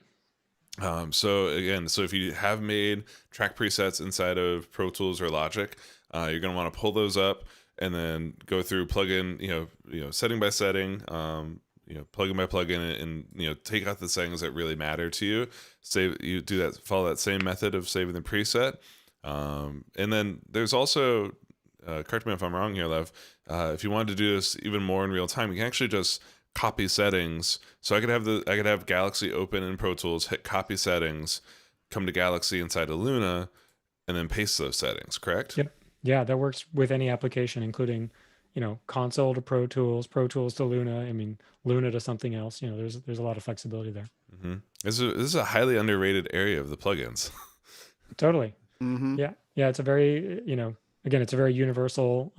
So if you have made track presets inside of Pro Tools or Logic, you're going to want to pull those up and then go through plugin, setting by setting, plugin by plugin, and take out the settings that really matter to you. Follow that same method of saving the preset. And then there's also, correct me if I'm wrong here, Lev, if you wanted to do this even more in real time, you can actually just copy settings. So I could have Galaxy open in Pro Tools, hit copy settings, come to Galaxy inside of Luna, and then paste those settings, correct? Yep. Yeah, that works with any application, including, console to Pro Tools to Luna. I mean, Luna to something else. There's a lot of flexibility there. Mm-hmm. This is a highly underrated area of the plugins. Totally. Mm-hmm. Yeah. It's a very, again, it's a very universal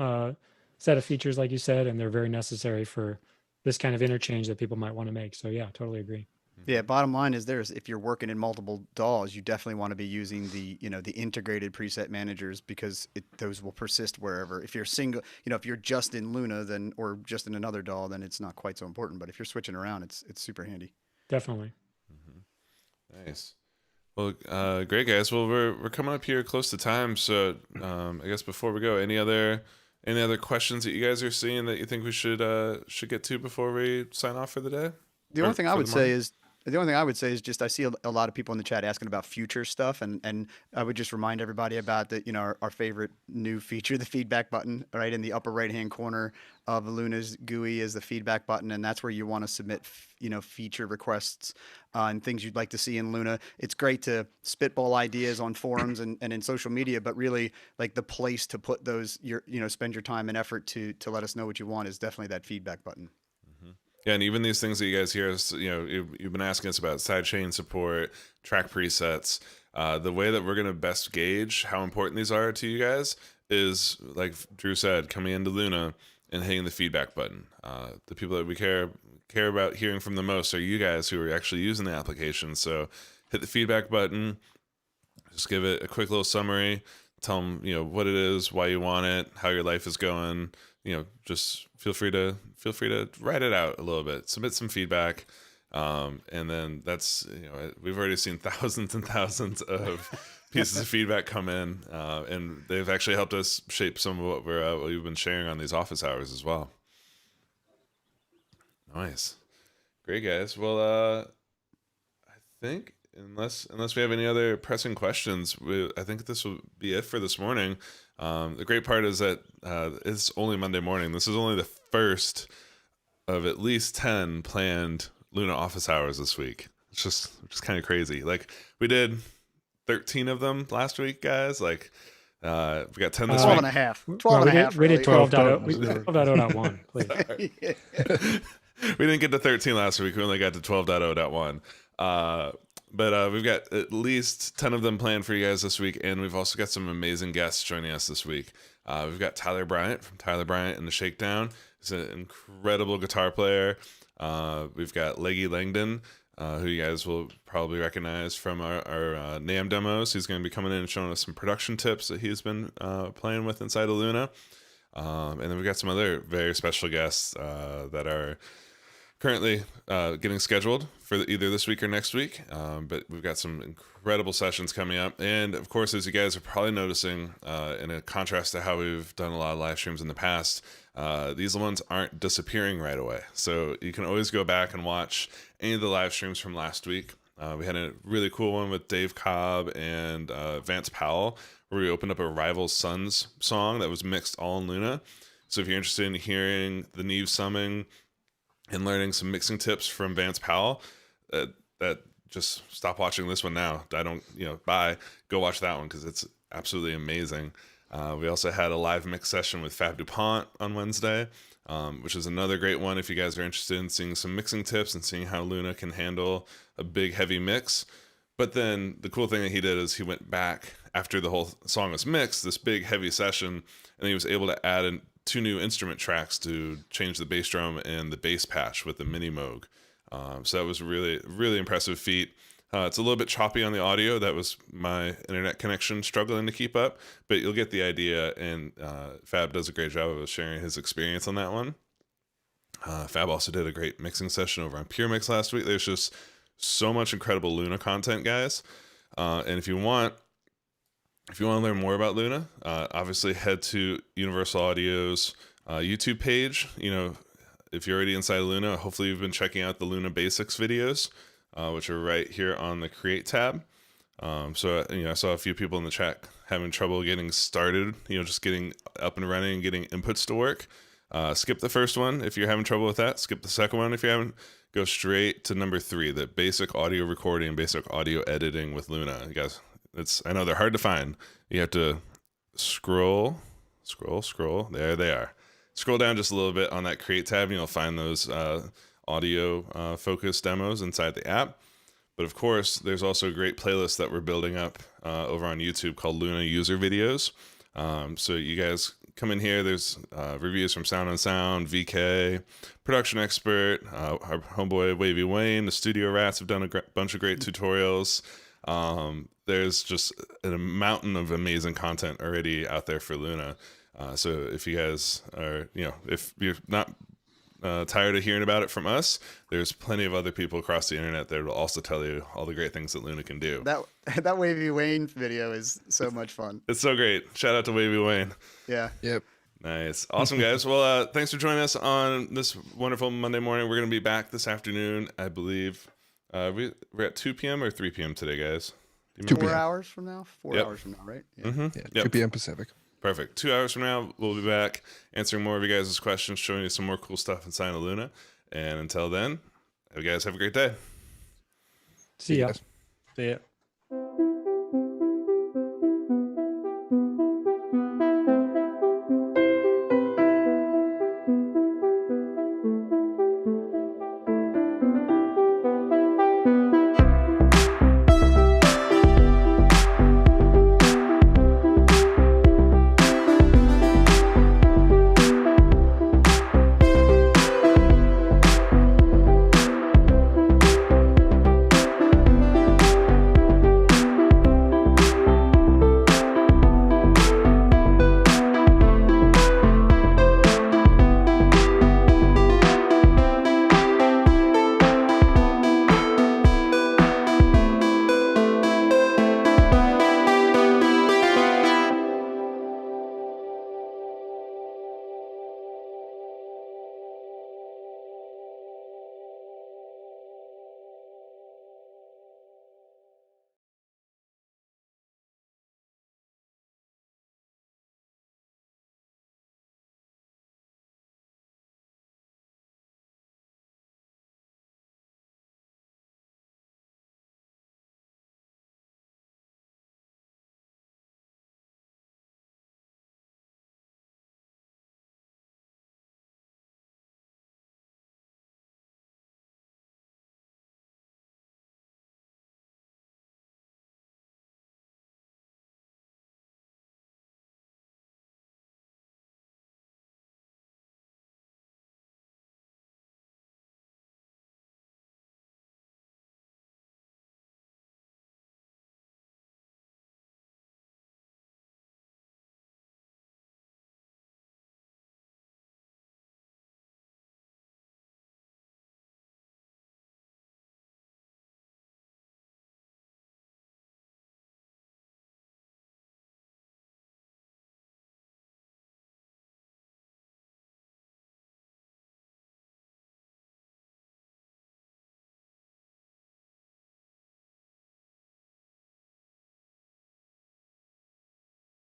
set of features, like you said, and they're very necessary for this kind of interchange that people might want to make. So yeah, totally agree. Yeah, bottom line is if you're working in multiple DAWs, you definitely want to be using the integrated preset managers, because those will persist wherever. If you're single, if you're just in Luna or just in another DAW, then it's not quite so important. But if you're switching around, it's super handy. Definitely. Mm-hmm. Nice. Well, great guys. Well, we're coming up here close to time, so I guess before we go, any other questions that you guys are seeing that you think we should get to before we sign off for the day? The only thing I would say is just I see a lot of people in the chat asking about future stuff, and I would just remind everybody about our favorite new feature, the feedback button. Right in the upper right hand corner of Luna's GUI is the feedback button, and that's where you want to submit feature requests and things you'd like to see in Luna. It's great to spitball ideas on forums and in social media, but really like the place to put those spend your time and effort to let us know what you want is definitely that feedback button. Yeah, and even these things that you guys hear, you've been asking us about sidechain support, track presets. The way that we're going to best gauge how important these are to you guys is, like Drew said, coming into Luna and hitting the feedback button. The people that we care about hearing from the most are you guys who are actually using the application. So hit the feedback button, just give it a quick little summary, tell them what it is, why you want it, how your life is going. Just feel free to write it out a little bit, submit some feedback, and then that's we've already seen thousands and thousands of pieces of feedback come in, and they've actually helped us shape some of what we've been sharing on these office hours as well. Nice, great guys. Well, I think unless we have any other pressing questions, I think this will be it for this morning. The great part is that it's only Monday morning. This is only the first of at least 10 planned Luna office hours this week. It's just kind of crazy. Like, we did 13 of them last week, guys. Like, we got 10 this 12 week. and a half. 12 and a half. We did really. 12.0. We did 12.0.1, please. We didn't get to 13 last week. We only got to 12.0.1. But we've got at least 10 of them planned for you guys this week, and we've also got some amazing guests joining us this week. We've got Tyler Bryant from Tyler Bryant and the Shakedown. He's an incredible guitar player. We've got Leggy Langdon, who you guys will probably recognize from our NAMM demos. He's going to be coming in and showing us some production tips that he's been playing with inside of Luna. And then we've got some other very special guests that are currently getting scheduled for either this week or next week. But we've got some incredible sessions coming up. And of course, as you guys are probably noticing, in a contrast to how we've done a lot of live streams in the past, these ones aren't disappearing right away. So you can always go back and watch any of the live streams from last week. We had a really cool one with Dave Cobb and Vance Powell, where we opened up a Rival Sons song that was mixed all in Luna. So if you're interested in hearing the Neve summing and learning some mixing tips from Vance Powell, that just stop watching this one now. Bye. Go watch that one because it's absolutely amazing. We also had a live mix session with Fab DuPont on Wednesday, which is another great one if you guys are interested in seeing some mixing tips and seeing how Luna can handle a big, heavy mix. But then the cool thing that he did is he went back after the whole song was mixed, this big, heavy session, and he was able to add in 2 new instrument tracks to change the bass drum and the bass patch with the mini Moog. So that was a really, really impressive feat. It's a little bit choppy on the audio. That was my internet connection struggling to keep up, but you'll get the idea. And Fab does a great job of sharing his experience on that one. Fab also did a great mixing session over on Pure Mix last week. There's just so much incredible Luna content, guys. And if you want to learn more about Luna, obviously head to Universal Audio's YouTube page. If you're already inside Luna, hopefully you've been checking out the Luna Basics videos, which are right here on the Create tab. So I saw a few people in the chat having trouble getting started, just getting up and running and getting inputs to work. Skip the first one if you're having trouble with that. Skip the second one if you haven't. Go straight to number 3, the basic audio recording and basic audio editing with Luna. You guys, I know they're hard to find. You have to scroll. There they are. Scroll down just a little bit on that Create tab and you'll find those audio focused demos inside the app. But of course, there's also a great playlist that we're building up over on YouTube called Luna User Videos. So you guys come in here. There's reviews from Sound on Sound, VK, Production Expert, our homeboy Wavy Wayne, the Studio Rats have done a bunch of great tutorials. There's just a mountain of amazing content already out there for Luna. So if you guys are, if you're not tired of hearing about it from us, there's plenty of other people across the internet that will also tell you all the great things that Luna can do. That Wavy Wayne video is so much fun. It's so great. Shout out to Wavy Wayne. Yeah. Yep. Nice. Awesome, guys. Well, thanks for joining us on this wonderful Monday morning. We're going to be back this afternoon, I believe. We're at 2 p.m. or 3 p.m. today, guys? 4 hours from now? 4 hours from now, right? Yeah. Mm-hmm. Yeah, 2 p.m. Pacific. Perfect. 2 hours from now, we'll be back answering more of you guys' questions, showing you some more cool stuff inside of Luna. And until then, you guys have a great day. See ya. Guys. See ya.